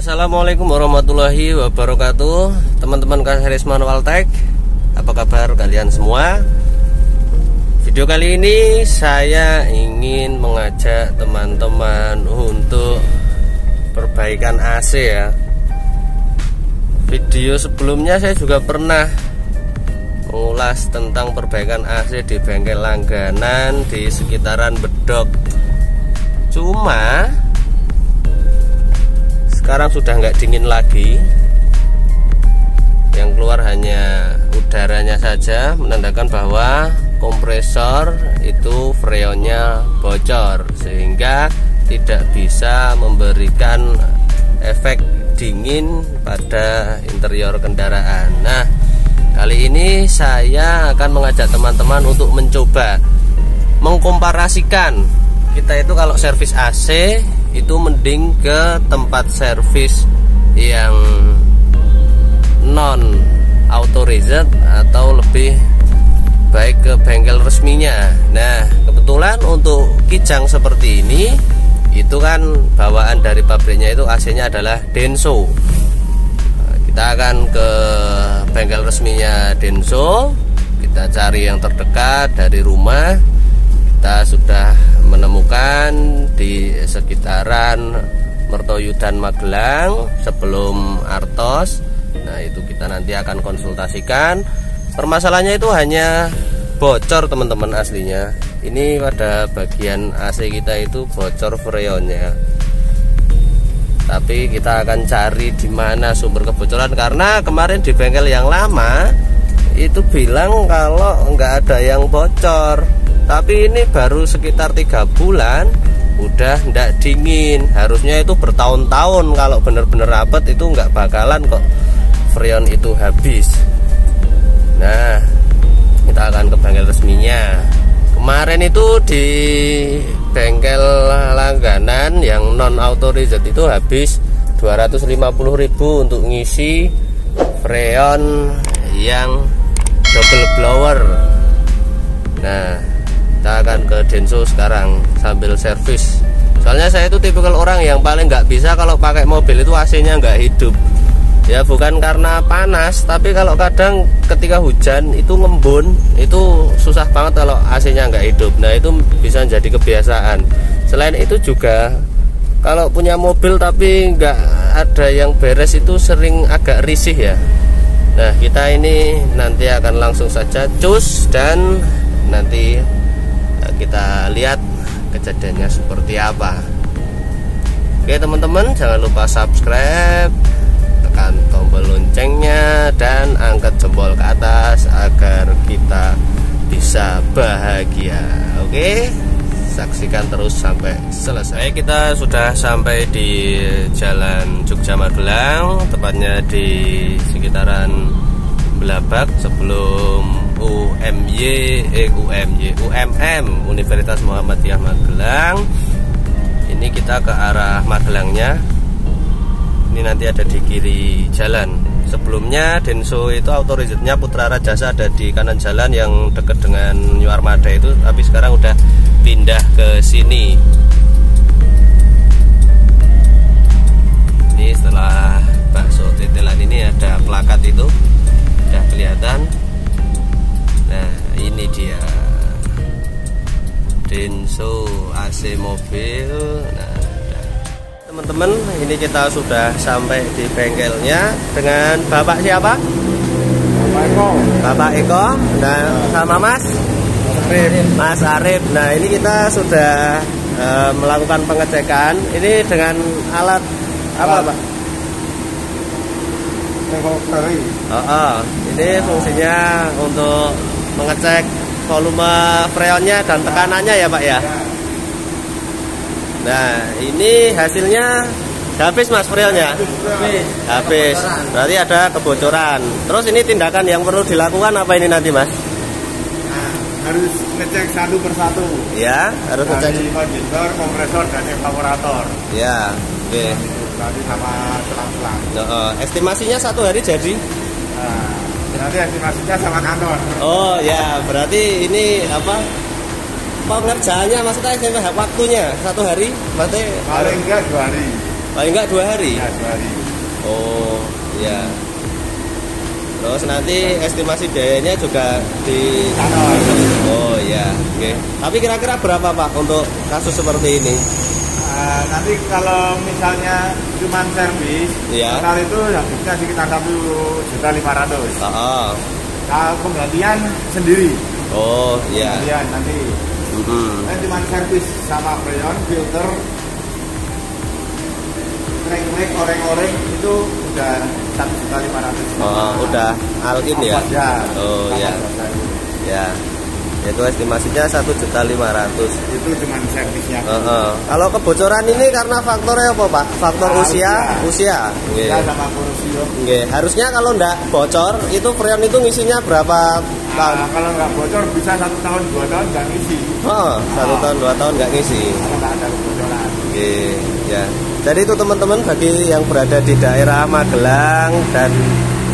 Assalamualaikum warahmatullahi wabarakatuh. Teman-teman Karisma Manual Tech, apa kabar kalian semua? Video kali ini saya ingin mengajak teman-teman untuk perbaikan AC ya. Video sebelumnya saya juga pernah mengulas tentang perbaikan AC di bengkel langganan di sekitaran Bedok. Cuma sekarang sudah nggak dingin lagi, yang keluar hanya udaranya saja, menandakan bahwa kompresor itu freonnya bocor sehingga tidak bisa memberikan efek dingin pada interior kendaraan. Nah, kali ini saya akan mengajak teman-teman untuk mencoba mengkomparasikan. Kita itu kalau servis AC itu mending ke tempat servis yang non authorized atau lebih baik ke bengkel resminya. Nah, kebetulan untuk Kijang seperti ini itu kan bawaan dari pabriknya itu AC-nya adalah Denso. Kita akan ke bengkel resminya Denso, kita cari yang terdekat dari rumah. Kita sudah menemukan di sekitaran Mertoyudan Magelang sebelum Artos. Nah, itu kita nanti akan konsultasikan. Permasalahannya itu hanya bocor teman-teman aslinya. Ini pada bagian AC kita itu bocor freonnya. Tapi kita akan cari di mana sumber kebocoran, karena kemarin di bengkel yang lama itu bilang kalau nggak ada yang bocor. Tapi ini baru sekitar 3 bulan udah ndak dingin. Harusnya itu bertahun-tahun, kalau bener-bener rapet itu nggak bakalan kok freon itu habis. Nah, kita akan ke bengkel resminya. Kemarin itu di bengkel langganan yang non authorized itu habis 250.000 untuk ngisi freon yang double blower. Nah, kita akan ke Denso sekarang sambil servis. Soalnya saya itu tipikal orang yang paling nggak bisa kalau pakai mobil itu AC-nya nggak hidup. Ya bukan karena panas, tapi kalau kadang ketika hujan itu ngembun, itu susah banget kalau AC-nya nggak hidup. Nah, itu bisa jadi kebiasaan. Selain itu juga kalau punya mobil tapi nggak ada yang beres itu sering agak risih ya. Nah, kita ini nanti akan langsung saja cus dan nanti kita lihat kejadiannya seperti apa. Oke teman-teman, jangan lupa subscribe, tekan tombol loncengnya, dan angkat jempol ke atas agar kita bisa bahagia. Oke, saksikan terus sampai selesai. Kita sudah sampai di Jalan Jogja Magelang, tepatnya di sekitaran Belabak sebelum UMM Universitas Muhammadiyah Magelang. Ini kita ke arah Magelangnya. Ini nanti ada di kiri jalan. Sebelumnya Denso itu autorizednya Putra Rajasa ada di kanan jalan yang dekat dengan New Armada itu, tapi sekarang udah pindah ke sini. Ini setelah bakso tetelan ini ada plakat itu, udah kelihatan. Nah, ini dia Denso AC mobil. Nah, teman-teman, ini kita sudah sampai di bengkelnya dengan Bapak siapa? Bapak Eko. Bapak Eko. Nah, sama Mas Arif. Mas Arif. Nah, ini kita sudah melakukan pengecekan. Ini dengan alat apa, Pak? Ini fungsinya untuk mengecek volume freonnya dan tekanannya ya Pak ya. Nah, ini hasilnya habis Mas freonnya. Habis. Berarti ada kebocoran. Terus ini tindakan yang perlu dilakukan apa ini nanti Mas? Nah, harus ngecek satu persatu. Ya, harus ngecek kondensor, kompresor, dan evaporator. Ya, oke. Nanti sama selang-selang. Estimasinya 1 hari jadi? Nah, nanti estimasinya sama kantor. Oh ya, berarti ini apa? Pengerjaannya maksudnya waktunya 1 hari? Berarti paling enggak 2 hari. Paling enggak 2 hari. Ya, 2 hari. Oh, ya. Terus nanti estimasi biayanya juga di Kantor. Oh ya, oke. Tapi kira-kira berapa Pak untuk kasus seperti ini? Nanti kalau misalnya cuma servis, Iya. total itu habisnya sekitar 1.500.000. Oh, Kalau penggantian sendiri, oh ya. penggantian nanti. Cuma servis sama freon, filter, reng-reng, oreng-oreng itu udah 1.500.000. Oh, udah all in ya? Ya. Oh ya. Ya. Itu estimasinya 1.500.000. Itu cuma servisnya. Kalau kebocoran ini karena faktornya apa Pak? Faktor usia. Ya sama korosio. Harusnya kalau ndak bocor itu freon itu ngisinya berapa tahun? Kalau nggak bocor bisa 1 tahun 2 tahun nggak ngisi. 1 tahun 2 tahun nggak ngisi. Kalau nggak ada kebocoran. Ya. Jadi itu teman-teman bagi yang berada di daerah Magelang dan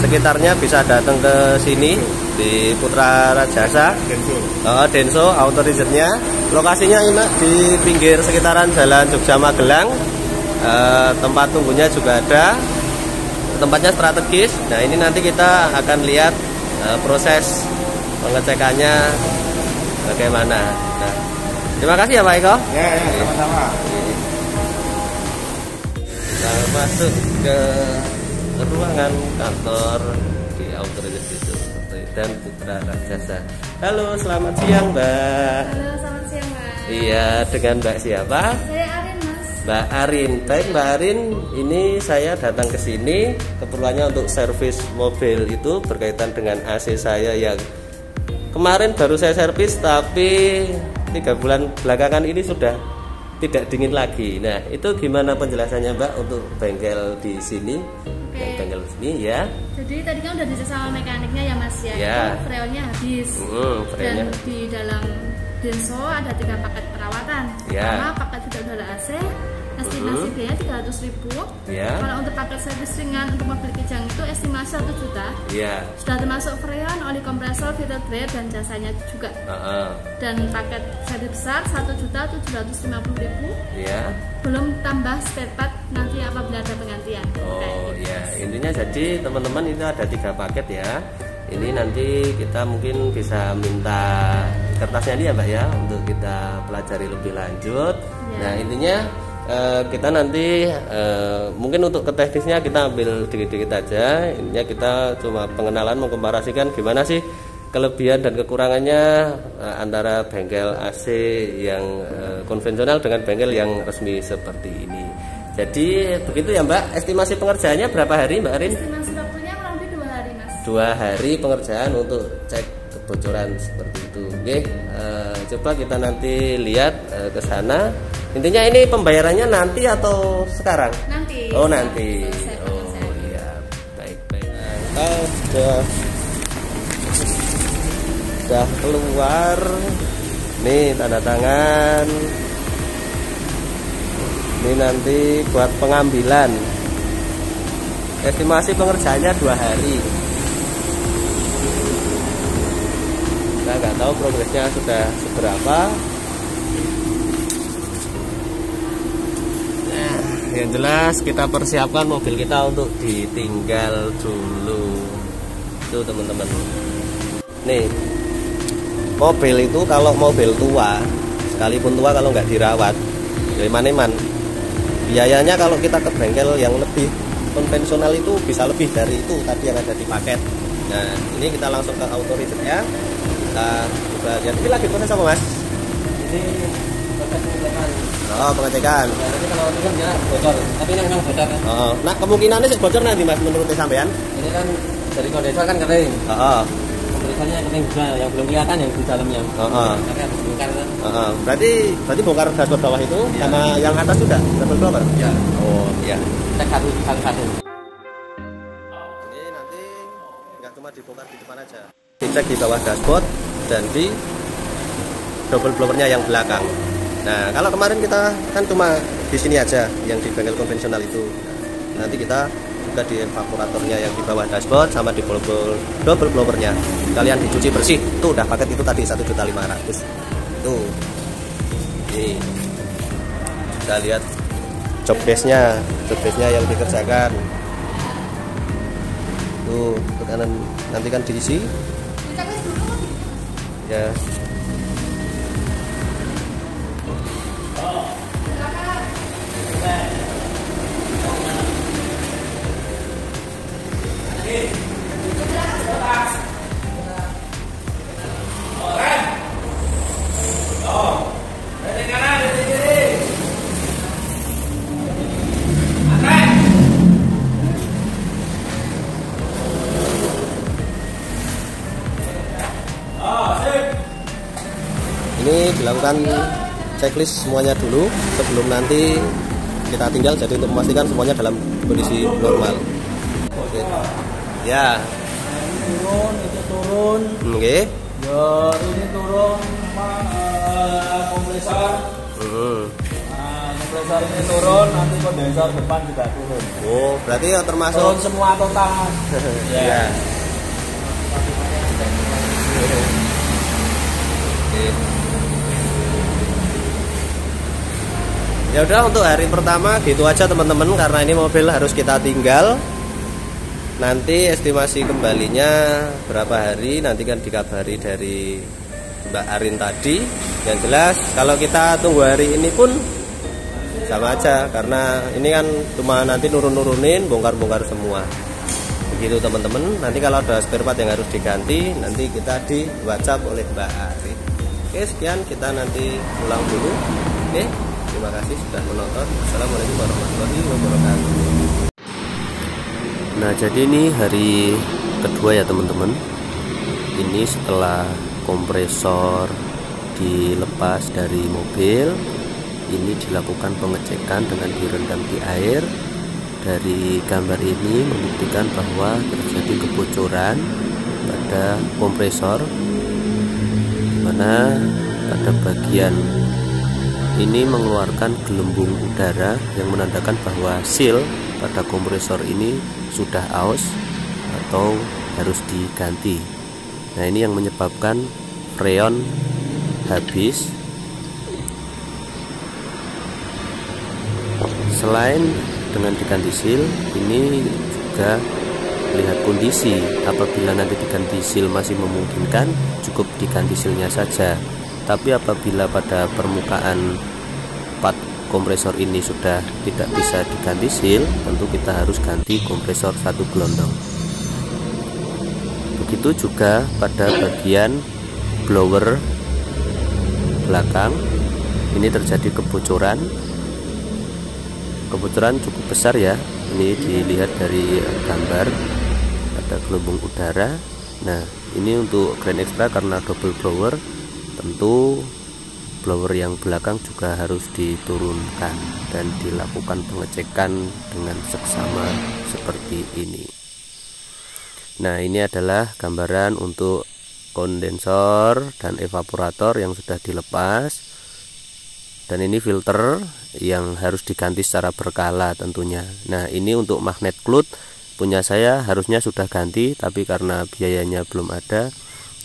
sekitarnya bisa datang ke sini di Putra Rajasa. Denso Auto Resort-nya. Lokasinya ini di pinggir sekitaran Jalan Jogja Magelang. Tempat tunggunya juga ada. Tempatnya strategis. Nah, ini nanti kita akan lihat proses pengecekannya bagaimana. Nah, terima kasih ya Pak Eko. Ya, sama-sama. Kita masuk ke ruangan kantor di Auto Resort itu dan Putra Rajasa. Halo, selamat siang Mbak. Halo, selamat siang Mas. Iya, dengan Mbak siapa? Saya Arin Mas. Mbak Arin. Baik Mbak Arin, ini saya datang ke sini keperluannya untuk servis mobil itu berkaitan dengan AC saya yang kemarin baru saya servis, tapi 3 bulan belakangan ini sudah tidak dingin lagi. Nah, itu gimana penjelasannya Mbak untuk bengkel di sini? Oke. Yang bengkel sini ya. Jadi tadi kan udah dicek sama mekaniknya ya Mas ya. Ya. Itu freonnya habis. Freonnya. Dan di dalam Denso ada 3 paket perawatan. Ya. Pertama paket tidak udara AC, estimasi biaya 300.000. Ya. Kalau untuk paket servis ringan untuk mobil Kijang itu estimasi 1 juta. Iya. Sudah termasuk freon, oli kompresor, filter drain dan jasanya juga. Dan paket servis besar 1.750.000. Iya. Belum tambah spare part nanti apabila ada penggantian. Oh ya, intinya jadi teman-teman itu ada 3 paket ya. Ini nanti kita mungkin bisa minta kertasnya ini ya Mbak ya untuk kita pelajari lebih lanjut. Ya. Nah intinya kita nanti mungkin untuk ke teknisnya kita ambil dikit-dikit aja. Intinya kita cuma pengenalan, mengkomparasikan gimana sih kelebihan dan kekurangannya antara bengkel AC yang konvensional dengan bengkel yang resmi seperti ini. Jadi begitu ya Mbak. Estimasi pengerjaannya berapa hari Mbak Arin? Estimasi waktunya kurang lebih 2 hari Mas. 2 hari pengerjaan untuk cek kebocoran seperti itu. Oke, coba kita nanti lihat ke sana. Intinya ini pembayarannya nanti atau sekarang? Nanti. Oh nanti. Selesai Oh pekerjaan. iya, baik. Kita sudah keluar. Nih tanda tangan. Ini nanti buat pengambilan. Estimasi pengerjaannya 2 hari. Kita nggak tahu progresnya sudah seberapa. Nah, yang jelas kita persiapkan mobil kita untuk ditinggal dulu. Itu teman-teman. Nih, mobil itu kalau mobil tua, sekalipun tua kalau nggak dirawat, ya man-man. Biayanya kalau kita ke bengkel yang lebih konvensional itu bisa lebih dari itu tadi yang ada di paket. Nah, ini kita langsung ke Auto Resort ya. Kita coba lihat. Ini lagi proses apa Mas? Ini proses pengecekan. Oh, pengecekan. Ya, nanti kalau itu kan ya bocor, tapi ini memang bocor kan. Oh, nah kemungkinannya sih bocor nanti Mas menurut sampean? Ini kan dari kondensor kan kering. Oh. Kompresornya kering juga, yang belum kelihatan yang di dalamnya. Tapi harus bongkar kan. Berarti bongkar dashboard bawah itu Ya. sama yang atas juga dashboard bawah? Ya. Oh, iya. Cek satu-satu. Ini nanti nggak cuma dibongkar di depan aja. Dicek di bawah dashboard dan di double blowernya yang belakang. Nah, kalau kemarin kita kan cuma di sini aja yang di bengkel konvensional itu. Nah, nanti kita juga di evaporatornya yang di bawah dashboard sama di double blowernya. Kalian dicuci bersih. Tuh udah paket itu tadi 1.500.000. Tuh. Nih. Kita lihat job base-nya yang dikerjakan. Tuh, tekanan nanti kan diisi. Ya. Ini dilakukan checklist semuanya dulu sebelum nanti kita tinggal, jadi untuk memastikan semuanya dalam kondisi normal. Oke. Ya. Ini turun, itu turun. Oke. Ya, ini turun kompresor. Kompresor ini turun, nanti kondensor depan juga turun. Oh, berarti ya termasuk turun semua total. Ya. Ya udah, untuk hari pertama gitu aja teman-teman, karena ini mobil harus kita tinggal. Nanti estimasi kembalinya berapa hari nanti kan dikabari dari Mbak Arin tadi. Yang jelas kalau kita tunggu hari ini pun sama aja, karena ini kan cuma nanti nurunin bongkar semua. Begitu teman-teman. Nanti kalau ada spare part yang harus diganti, nanti kita di WhatsApp oleh Mbak Arin. Oke, sekian, kita nanti pulang dulu. Oke, terima kasih sudah menonton. Assalamualaikum warahmatullahi wabarakatuh. Nah, jadi ini hari kedua ya teman-teman. Ini setelah kompresor dilepas dari mobil, ini dilakukan pengecekan dengan direndam di air. Dari gambar ini membuktikan bahwa terjadi kebocoran pada kompresor, di mana pada bagian ini mengeluarkan gelembung udara yang menandakan bahwa seal pada kompresor ini sudah aus atau harus diganti. Nah, ini yang menyebabkan freon habis. Selain dengan diganti seal, ini juga lihat kondisi. Apabila nanti diganti seal masih memungkinkan, cukup diganti sealnya saja. Tapi apabila pada permukaan part kompresor ini sudah tidak bisa diganti seal, tentu kita harus ganti kompresor satu gelondong. Begitu juga pada bagian blower belakang, ini terjadi kebocoran cukup besar ya. Ini dilihat dari gambar, ada gelembung udara. Nah, ini untuk Grand Extra karena double blower, tentu blower yang belakang juga harus diturunkan dan dilakukan pengecekan dengan seksama seperti ini. Nah, ini adalah gambaran untuk kondensor dan evaporator yang sudah dilepas. Dan ini filter yang harus diganti secara berkala tentunya. Nah, ini untuk magnet cloth punya saya harusnya sudah ganti, tapi karena biayanya belum ada,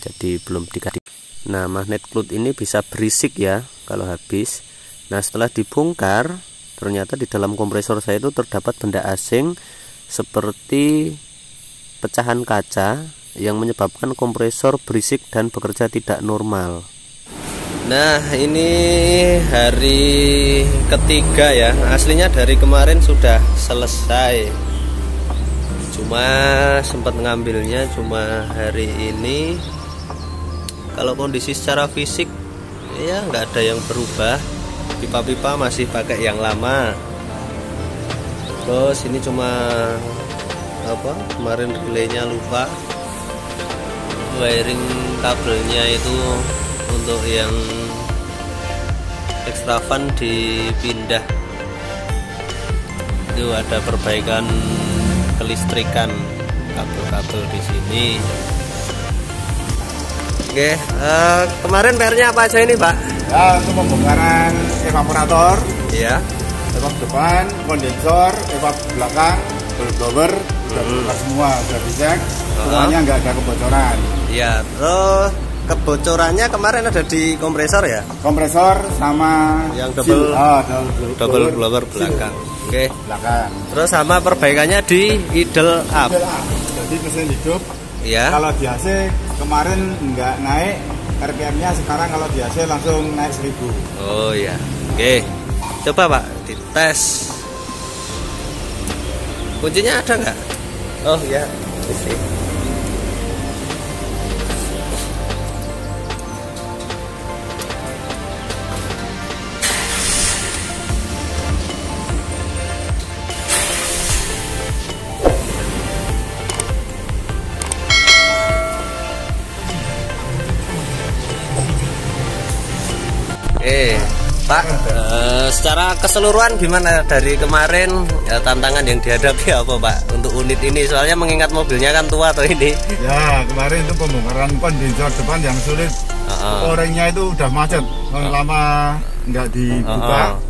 jadi belum diganti. Nah, magnet cloth ini bisa berisik ya kalau habis. Nah, setelah dibongkar, ternyata di dalam kompresor saya itu terdapat benda asing seperti pecahan kaca yang menyebabkan kompresor berisik dan bekerja tidak normal. Nah, ini hari ketiga ya. Aslinya dari kemarin sudah selesai, cuma sempat ngambilnya cuma hari ini. Kalau kondisi secara fisik ya nggak ada yang berubah. Pipa-pipa masih pakai yang lama. Terus ini cuma kemarin relaynya lupa, wiring kabelnya itu untuk yang ekstravan dipindah. Itu ada perbaikan kelistrikan kabel-kabel di sini. Oke, kemarin PR-nya apa aja ini, Pak? Ya, untuk pembongkaran evaporator, ya, evap depan, kondensor, evap belakang, blower, sudah semua sudah dicek, semuanya nggak ada kebocoran. Ya, terus kebocorannya kemarin ada di kompresor ya? Kompresor sama yang double blower belakang. Oke. Belakang. Terus sama perbaikannya di idle up. Jadi mesin hidup. Ya. Kalau di AC kemarin nggak naik RPM-nya, sekarang kalau di AC langsung naik 1000. Oh iya. Oke. Coba Pak dites. Kuncinya ada nggak? Oh ya. Pak, secara keseluruhan gimana dari kemarin ya, tantangan yang dihadapi apa Pak untuk unit ini? Soalnya mengingat mobilnya kan tua atau ini? Ya kemarin itu pembongkaran kondensor depan yang sulit. Orangnya itu udah macet, lama nggak dibuka,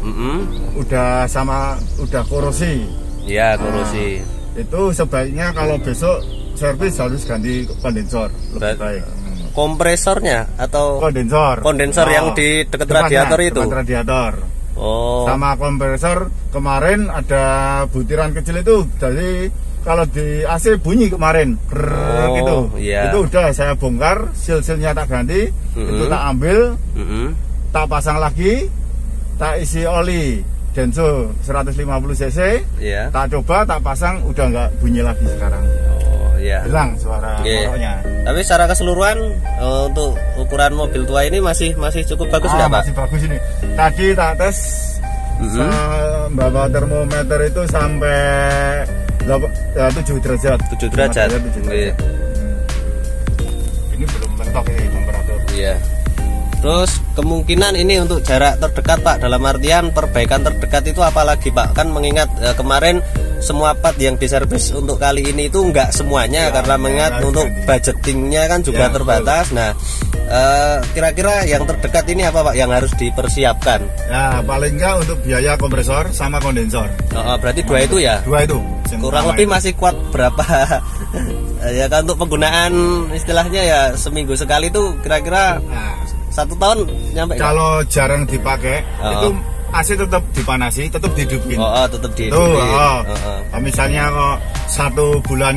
udah korosi. Iya korosi. Itu sebaiknya kalau besok servis harus ganti kondensor lebih baik. Kompresornya atau kondensor yang di dekat radiator itu? Dekat radiator. Oh. Sama kompresor kemarin ada butiran kecil itu, jadi kalau di AC bunyi kemarin gitu. Iya. Itu udah saya bongkar, seal-sealnya tak ganti, itu tak ambil, tak pasang lagi, tak isi oli Denso 150 cc, tak coba, tak pasang, udah nggak bunyi lagi sekarang. Ya. Hilang suara motornya. Tapi secara keseluruhan untuk ukuran mobil tua ini masih cukup bagus nggak Pak? Masih bagus ini. Tadi tak tes bawa termometer itu sampai 7 derajat. 7 derajat. Ini belum mentok ini temperatur. Iya. Terus kemungkinan ini untuk jarak terdekat Pak, dalam artian perbaikan terdekat itu apalagi Pak? Kan mengingat kemarin semua part yang diservis untuk kali ini itu enggak semuanya ya, karena mengingat untuk budgetingnya kan juga terbatas. Nah kira-kira yang terdekat ini apa Pak yang harus dipersiapkan? Ya paling enggak untuk biaya kompresor sama kondensor. Berarti dua itu ya? Dua itu. Kurang lebih itu masih kuat berapa? Ya kan untuk penggunaan istilahnya ya seminggu sekali itu kira-kira 1 tahun nyampe? Kalau jarang dipakai itu AC tetap dipanasi, tetap dihidupin. Tetap dihidupin. Misalnya kok 1 bulan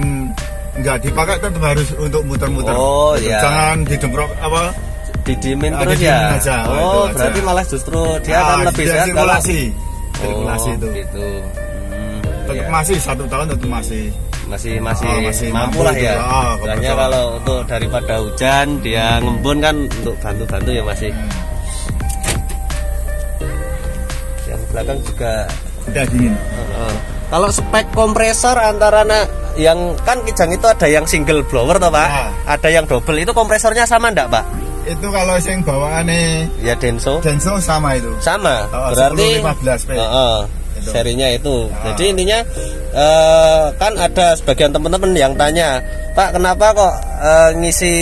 nggak dipakai tetap harus untuk muter-muter. Jangan didemprok didiemin terus ya. Aja. Berarti malah justru dia akan lebih sehat kalau sirkulasi itu. Gitu. Tetap masih 1 tahun tetap masih mampu lah ya. Soalnya kalau untuk daripada hujan dia ngembun kan untuk bantu-bantu ya masih. Yang belakang juga udah dingin. Kalau spek kompresor antara yang kan Kijang itu ada yang single blower toh Pak, ada yang double, itu kompresornya sama enggak Pak? Itu kalau yang bawaannya ya Denso sama itu. Sama. Berarti 10-15 P. Serinya itu. Jadi intinya kan ada sebagian teman-teman yang tanya, Pak kenapa kok ngisi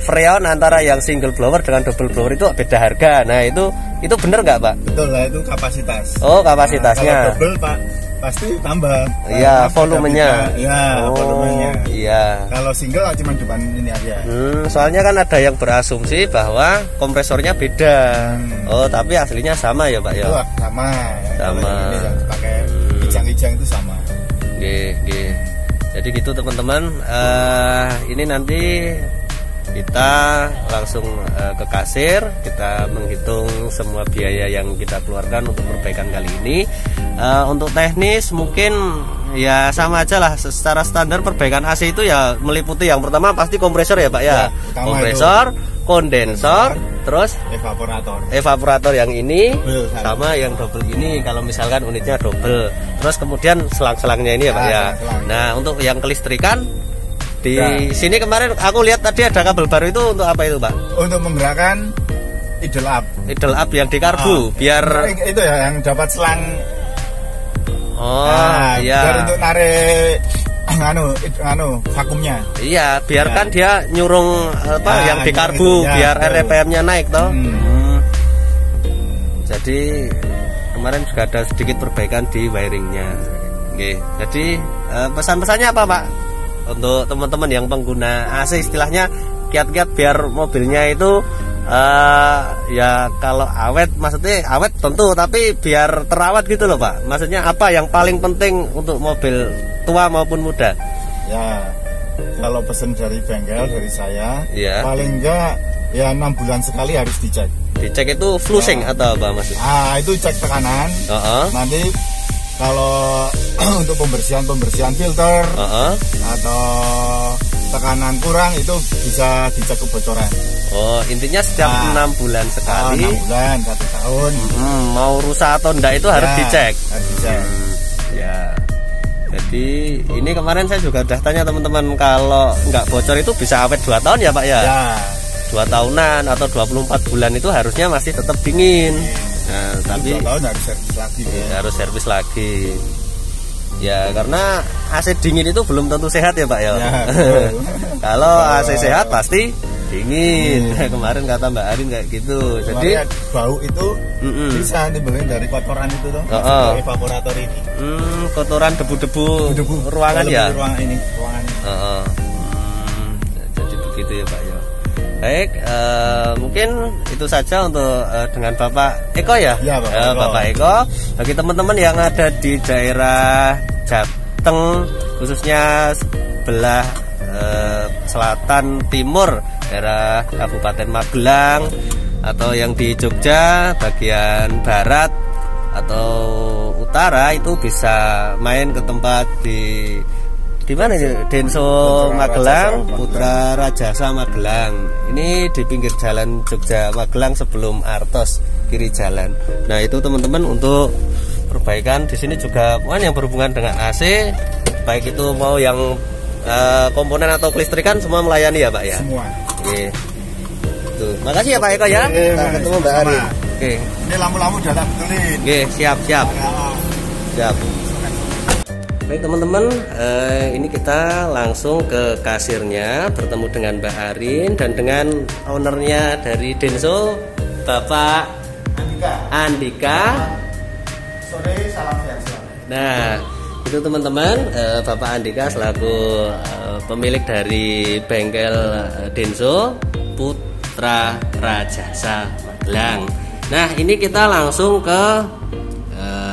freon antara yang single blower dengan double blower itu beda harga? Nah itu bener nggak Pak? Betul lah, itu kapasitas. Kapasitasnya. Kalau double Pak pasti tambah. Iya volumenya. Volumenya. Iya. Kalau single cuma depan ini aja. Soalnya kan ada yang berasumsi bahwa kompresornya beda. Tapi aslinya sama ya Pak ya? Sama. Ini yang pakai Kijang itu sama. Jadi gitu teman-teman. Ini nanti kita langsung ke kasir, kita menghitung semua biaya yang kita keluarkan untuk perbaikan kali ini. Untuk teknis mungkin ya sama aja lah, secara standar perbaikan AC itu ya meliputi yang pertama pasti kompresor ya Pak ya, kompresor, kondensor, terus evaporator yang ini sama yang double ini kalau misalkan unitnya double, terus kemudian selang-selangnya ini ya Pak ya. Nah untuk yang kelistrikan di sini kemarin aku lihat tadi ada kabel baru, itu untuk apa itu Pak? Untuk menggerakkan idle up yang di karbu biar itu ya yang dapat selang. Iya. Biar untuk narik vakumnya. Iya, biarkan dia nyurung yang di karbu biar RPM-nya naik toh. Jadi kemarin juga ada sedikit perbaikan di wiringnya. Jadi pesan-pesannya apa Pak? Untuk teman-teman yang pengguna AC istilahnya kiat-kiat biar mobilnya itu ya kalau awet, maksudnya awet tentu, tapi biar terawat gitu loh Pak. Maksudnya apa yang paling penting untuk mobil tua maupun muda? Ya, kalau pesen dari bengkel dari saya, ya, paling enggak ya 6 bulan sekali harus dicek. Dicek itu flushing atau apa maksudnya? Itu cek tekanan. Nanti kalau untuk pembersihan filter atau tekanan kurang itu bisa dicek kebocoran. Oh, intinya setiap 6 bulan sekali. 6 bulan, 1 tahun. Mau rusak atau enggak itu harus dicek. Harus dicek. Ya. Jadi ini kemarin saya juga udah tanya teman-teman, kalau nggak bocor itu bisa awet 2 tahun ya Pak ya? Ya. 2 tahunan atau 24 bulan itu harusnya masih tetap dingin. Nah, tapi 2 tahun harus servis lagi. Harus servis lagi. Ya, karena AC dingin itu belum tentu sehat ya Pak ya. Kalau AC sehat pasti dingin. Kemarin kata Mbak Arin kayak gitu. Jadi bau itu bisa timbulin dari kotoran itu tuh. Evaporator ini. Kotoran debu-debu ruangan ya. Ruangan ini. Jadi begitu ya Pak ya. Baik, mungkin itu saja untuk dengan Bapak Eko ya, Bapak Eko. Bagi teman-teman yang ada di daerah Jateng, khususnya sebelah selatan timur daerah Kabupaten Magelang, atau yang di Jogja bagian barat atau utara, itu bisa main ke tempat di mana ya? Denso Magelang, Putra Rajasa Magelang. Ini di pinggir jalan Jogja Magelang sebelum Artos, kiri jalan. Nah, itu teman-teman untuk perbaikan di sini juga yang berhubungan dengan AC, baik itu mau yang komponen atau kelistrikan, semua melayani ya Pak ya. Semua. Oke. Tuh, makasih ya Pak Eko ya. Kita ketemu Mbak Ari. Oke. Ini lampu-lampu udah tak betulin. Oke, siap. Siap. Baik teman-teman, ini kita langsung ke kasirnya, bertemu dengan Mbak Arin dan dengan ownernya dari Denso, Bapak Andika. Sore, salam sehat selalu. Nah, itu teman-teman, Bapak Andika selaku pemilik dari bengkel Denso Putra Rajasa Magelang. Nah, ini kita langsung ke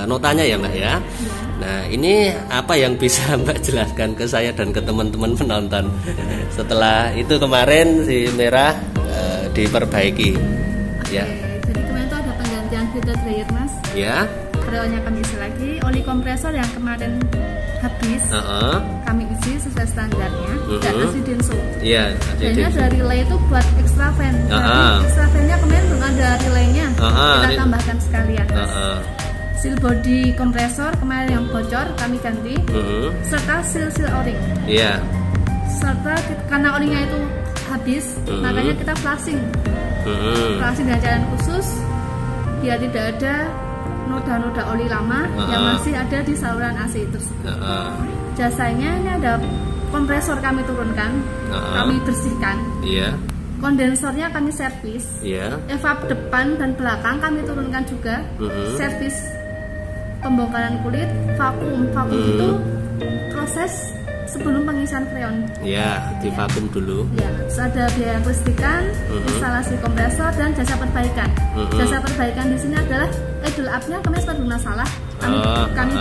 notanya ya Mbak ya. Nah, ini apa yang bisa Mbak jelaskan ke saya dan ke teman-teman penonton setelah itu kemarin si merah diperbaiki? Ya. Jadi kemarin itu ada penggantian filter dryer Mas. Ya. Freonnya kami isi lagi, oli kompresor yang kemarin habis kami isi sesuai standarnya, dan asli Denso. Iya. Dan ada relay itu buat extra fan. Extra fannya kemarin belum ada relaynya, kita tambahkan sekalian Mas. Seal body kompresor kemarin yang bocor kami ganti, serta seal o-ring. Iya. Serta karena o-ringnya itu habis, makanya kita flushing. Flushing dengan cairan khusus biar tidak ada noda-noda oli lama yang masih ada di saluran AC tersebut. Jasanya ini ada kompresor kami turunkan, kami bersihkan. Iya. Kondensornya kami servis. Iya. Evap depan dan belakang kami turunkan juga. Servis pembongkaran kulit, vakum itu proses sebelum pengisian freon. Ya, di vakum dulu. Ya, ada biaya kelistrikan, instalasi kompresor dan jasa perbaikan. Jasa perbaikan di sini adalah idle up-nya kami sempat bermasalah. Kami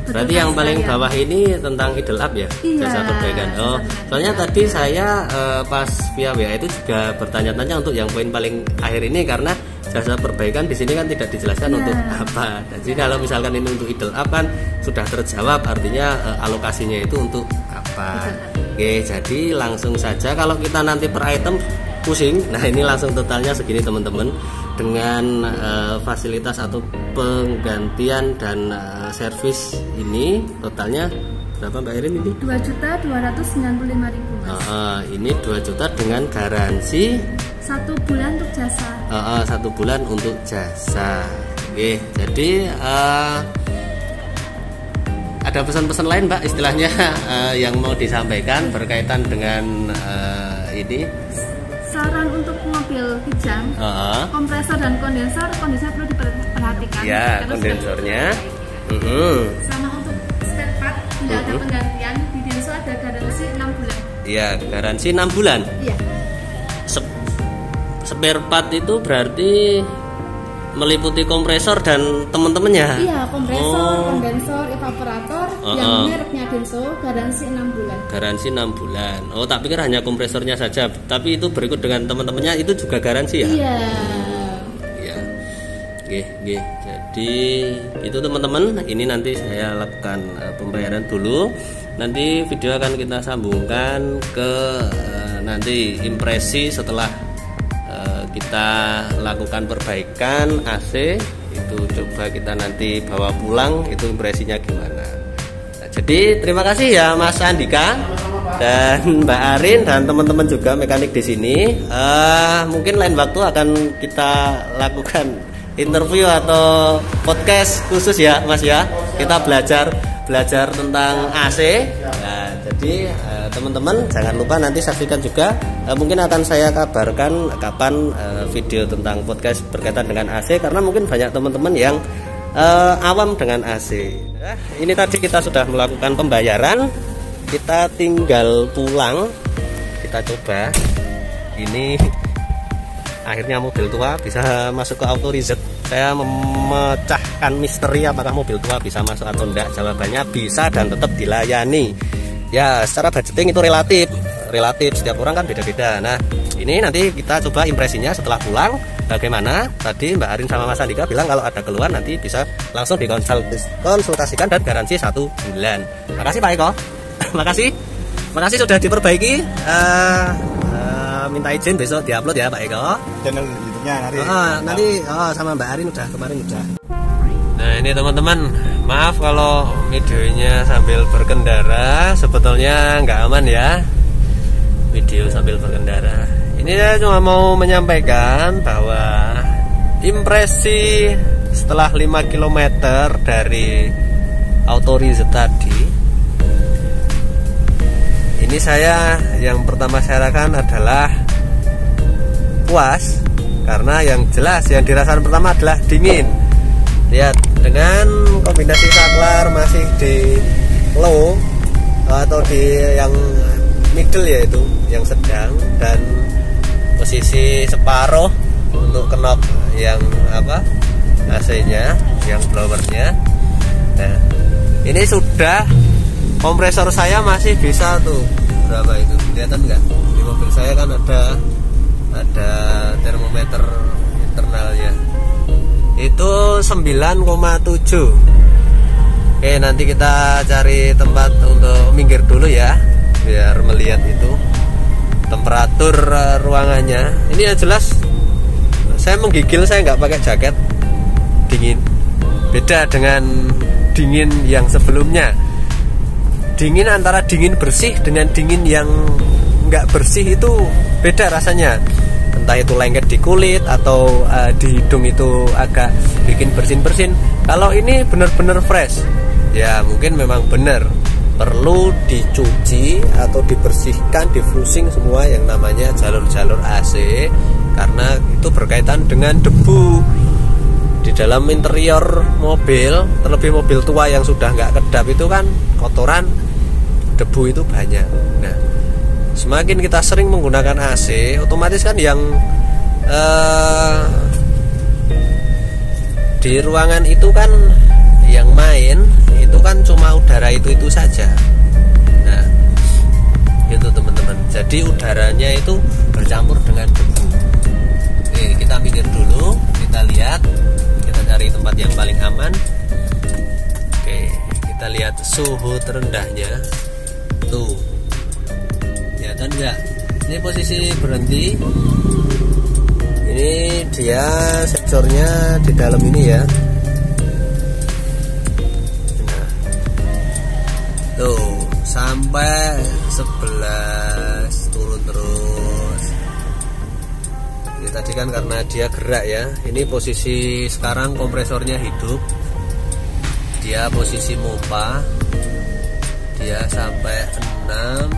berarti yang paling bawah ini tentang idle up ya? Iya, jasa perbaikan. Oh, soalnya tadi saya pas via WA itu juga bertanya-tanya untuk yang poin paling akhir ini, karena jasa perbaikan di sini kan tidak dijelaskan untuk apa. Jadi kalau misalkan ini untuk idle up kan sudah terjawab, artinya alokasinya itu untuk apa. Oke, jadi langsung saja kalau kita nanti per item pusing. Nah, ini langsung totalnya segini teman-teman, dengan fasilitas atau penggantian dan servis ini totalnya berapa Mbak Irin ini? 2.295.000 Mas. Ini 2 juta dengan garansi 1 bulan untuk jasa. 1 bulan untuk jasa. Oke, jadi ada pesan-pesan lain Mbak istilahnya yang mau disampaikan berkaitan dengan ini? Saran untuk mobil Kijang, kompresor dan kondensor kondisinya perlu diperhatikan. Ya, kondensornya. Sama untuk spare part tidak ada penggantian, di Denso ada garansi 6 bulan. Iya, garansi 6 bulan. Iya. spare part itu berarti meliputi kompresor dan teman-temannya. Iya, kompresor, kondensor, evaporator yang mereknya Denso, garansi 6 bulan. Garansi 6 bulan. Oh, tak pikir hanya kompresornya saja, tapi itu berikut dengan teman-temannya itu juga garansi ya? Iya. Iya. Oke. Jadi itu teman-teman, ini nanti saya lakukan pembayaran dulu. Nanti video akan kita sambungkan ke nanti impresi setelah kita lakukan perbaikan AC. Itu coba kita nanti bawa pulang, itu impresinya gimana. Nah, jadi terima kasih ya Mas Andika dan Mbak Arin dan teman-teman juga mekanik di sini. Mungkin lain waktu akan kita lakukan interview atau podcast khusus ya Mas ya. Kita belajar tentang AC. Nah, jadi teman-teman jangan lupa nanti saksikan juga. Mungkin akan saya kabarkan kapan video tentang podcast berkaitan dengan AC, karena mungkin banyak teman-teman yang awam dengan AC. Nah, ini tadi kita sudah melakukan pembayaran, kita tinggal pulang. Kita coba. Ini akhirnya mobil tua bisa masuk ke auto reset. Saya memecahkan misteri apakah mobil tua bisa masuk atau enggak. Jawabannya bisa dan tetap dilayani. Ya, secara budgeting itu relatif, setiap orang kan beda-beda. Nah, ini nanti kita coba impresinya setelah pulang. Bagaimana? Tadi Mbak Arin sama Mas Andika bilang kalau ada keluhan nanti bisa langsung dikonsultasikan dan garansi 1 bulan. Makasih Pak Eko. Makasih sudah diperbaiki. Minta izin besok diupload ya Pak Eko. Channel YouTube-nya nanti sama Mbak Arin kemarin udah. Nah, ini teman-teman, maaf kalau videonya sambil berkendara, sebetulnya nggak aman ya video sambil berkendara. Ini saya cuma mau menyampaikan bahwa impresi setelah 5 km dari auto reset tadi, ini yang pertama saya rasakan adalah puas, karena yang jelas yang dirasakan pertama adalah dingin. Lihat, dengan kombinasi saklar masih di low atau di yang middle, yaitu yang sedang, dan posisi separuh untuk knob yang AC-nya, yang blowernya. Nah, ini sudah kompresor saya masih bisa tuh, berapa itu kelihatan nggak? Di mobil saya kan ada termometer internalnya, itu 9,7. Oke, nanti kita cari tempat untuk minggir dulu ya, biar melihat itu temperatur ruangannya. Ini yang jelas saya menggigil, saya nggak pakai jaket, dingin. Beda dengan dingin yang sebelumnya. Dingin antara dingin bersih dengan dingin yang nggak bersih itu beda rasanya. Entah itu lengket di kulit atau di hidung itu agak bikin bersin-bersin. Kalau ini benar-benar fresh, ya mungkin memang benar perlu dicuci atau dibersihkan, difusing semua yang namanya jalur-jalur AC, karena itu berkaitan dengan debu di dalam interior mobil. Terlebih mobil tua yang sudah nggak kedap itu kan kotoran, debu itu banyak. Nah, semakin kita sering menggunakan AC, otomatis kan yang di ruangan itu kan yang main itu kan cuma udara itu saja. Nah, itu teman-teman. Jadi udaranya itu bercampur dengan debu. Oke, kita minggir dulu, kita lihat, kita cari tempat yang paling aman. Oke, kita lihat suhu terendahnya. Tuh, kelihatan nggak? Ini posisi berhenti. Ini dia sensornya di dalam ini ya. Nah, tuh sampai 11 turun terus. Ini tadi kan karena dia gerak ya. Ini posisi sekarang kompresornya hidup. Dia posisi mopa. Dia sampai 6.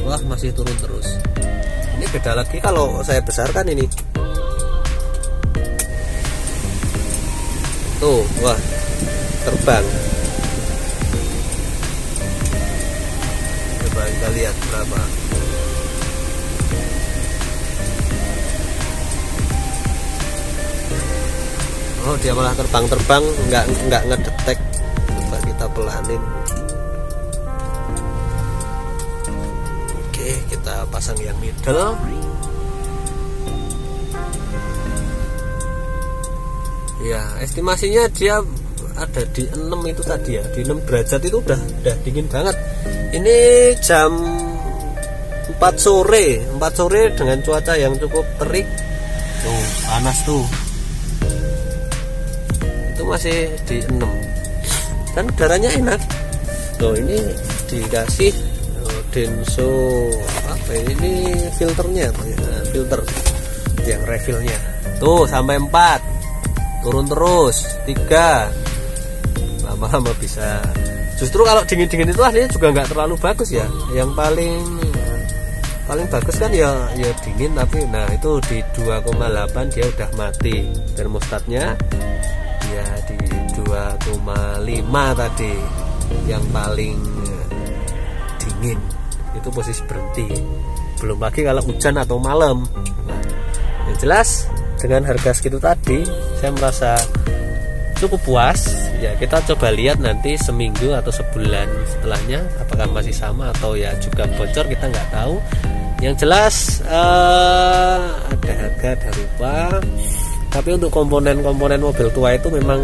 Wah, masih turun terus. Ini beda lagi kalau saya besarkan ini. Tuh, wah, terbang. Coba kita lihat berapa. Oh, dia malah terbang-terbang, nggak ngedetek. Coba kita pelanin. Oke, kita pasang yang middle. Ya, estimasinya dia ada di 6 itu tadi ya, di 6 derajat itu udah dingin banget. Ini jam 4 sore dengan cuaca yang cukup terik. Tuh, panas tuh. Itu masih di 6. Dan udaranya enak. Tuh, ini dikasih Denso apa ini filternya, filter yang refillnya. Tuh, sampai 4. Turun terus 3. Lama-lama bisa. Justru kalau dingin-dingin itu aslinya juga nggak terlalu bagus ya. Yang paling bagus kan ya dingin, tapi nah itu di 2,8 dia udah mati. Termostatnya ya di 2,5 tadi yang paling dingin. Itu posisi berhenti. Belum lagi kalau hujan atau malam. Nah, yang jelas dengan harga segitu tadi saya merasa cukup puas. Ya, kita coba lihat nanti seminggu atau sebulan setelahnya apakah masih sama atau ya juga bocor, kita nggak tahu. Yang jelas ada harga, ada rupa. Tapi untuk komponen-komponen mobil tua itu memang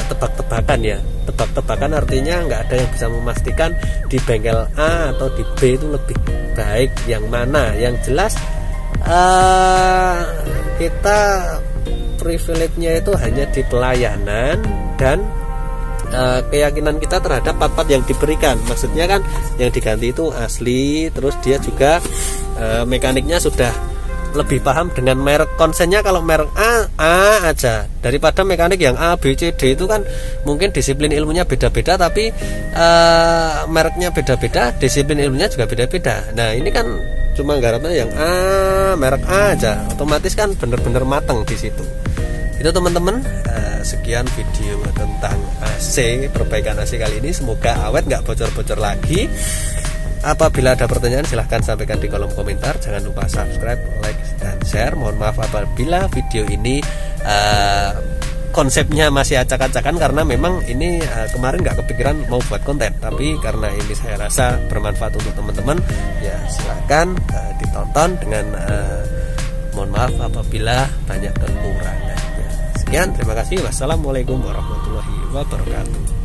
tebak-tebakan ya. Tebak-tebakan artinya nggak ada yang bisa memastikan di bengkel A atau di B itu lebih baik yang mana. Yang jelas kita privilege-nya itu hanya di pelayanan dan keyakinan kita terhadap part-part yang diberikan. Maksudnya kan yang diganti itu asli, terus dia juga mekaniknya sudah lebih paham dengan merek konsennya. Kalau merek A aja, daripada mekanik yang A, B, C, D itu kan mungkin disiplin ilmunya beda-beda, tapi mereknya beda-beda, disiplin ilmunya juga beda-beda. Nah, ini kan cuma garapnya yang A, merek A aja, otomatis kan bener-bener mateng di situ. Itu teman-teman, sekian video tentang AC, perbaikan AC kali ini. Semoga awet, nggak bocor-bocor lagi. Apabila ada pertanyaan silahkan sampaikan di kolom komentar. Jangan lupa subscribe, like, dan share. Mohon maaf apabila video ini konsepnya masih acak-acakan, karena memang ini kemarin nggak kepikiran mau buat konten, tapi karena ini saya rasa bermanfaat untuk teman-teman, ya silahkan ditonton dengan mohon maaf apabila banyak kekurangannya. Sekian, terima kasih. Wassalamualaikum warahmatullahi wabarakatuh.